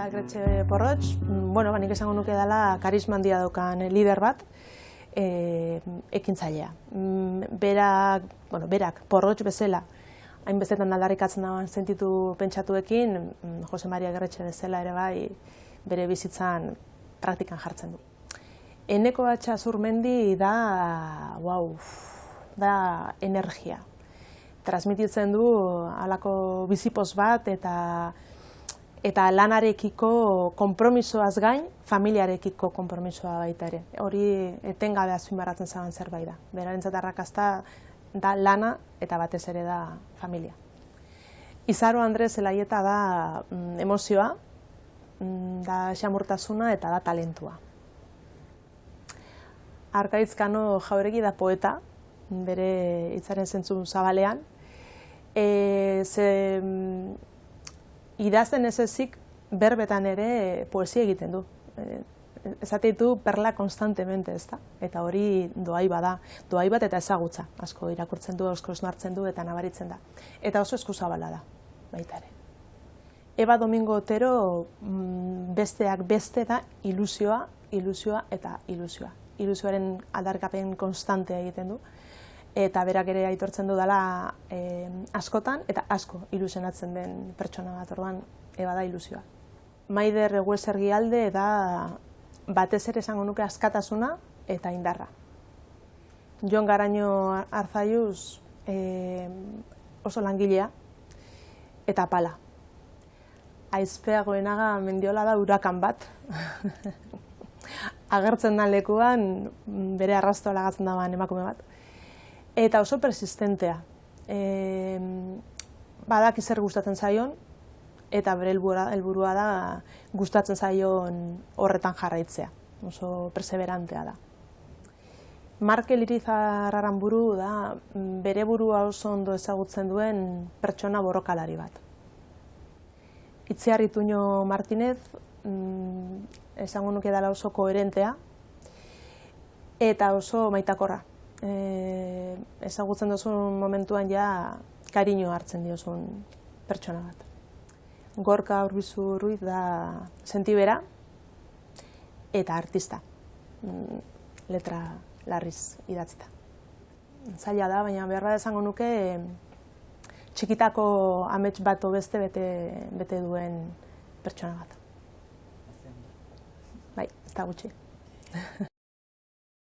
Agretxe Porrotx, nik esango nuke dela karisma handia daukan lider bat, ekintzailea. Berak Porrotx bezala, hainbestetan aldarrikatzen dagoen sentitu pentsatuekin, Jose Mari Agretxe bezala ere bai bere bizitzan praktikan jartzen du. Eneko Atxazurmendi da energia. Transmititzen du halako bizipoz bat eta lanarekiko konpromisoaz gain, familiarekiko konpromisoa baita ere. Hori etengabe azpimarratzen zaban zerbait da. Berarentzat arrakasta da lana eta batez ere da familia. Izaro Andres Zelaieta da emozioa, da xamurtasuna eta da talentua. Arkaitz Kano Jauregi da poeta, bere hitzaren zentzu zabalean. Idazten ez ezik berbetan ere poesia egiten du. Esateitu perla konstantemente, ezta? Eta hori doaiba da. Doaibat eta ezagutza. Asko irakurtzen du, asko esnartzen du eta nabaritzen da. Eta oso eskuzabala da, baita ere. Eba Domingo Otero besteak beste da ilusioa, ilusioa eta ilusioa. Ilusioaren aldarrikapen konstantea egiten du. Eta berak ere aitortzen du dela askotan eta asko ilusionatzen den pertsona bat, orduan Eba da ilusioa. Maider Eguesergialde da batez ere esango nuke askatasuna eta indarra. Jon Garaño Arzalluz oso langilea eta pala. Aizpea Goenaga Mendiola da urakan bat. Agertzen da lekuan bere arrastoa lagatzen dagoen emakume bat. Eta oso persistentea. Badaki zer gustatzen zaion, eta bere helburua da gustatzen zaion horretan jarraitzea. Oso perseverantea da. Markel Irizar Aranburu da bere burua oso ondo ezagutzen duen pertsona borrokalari bat. Itziar Ituño Martinez esango nuke dela oso koherentea eta oso maitakorra. Ezagutzen duzun momentuan ja kariño hartzen diozun pertsona bat. Gorka Urbizu Ruiz da sentibera eta artista, letra larriz idatzita. Zaila da, baina behar esango nuke txikitako amets bat beste bete duen pertsona bat. Bai, ez da gutxi.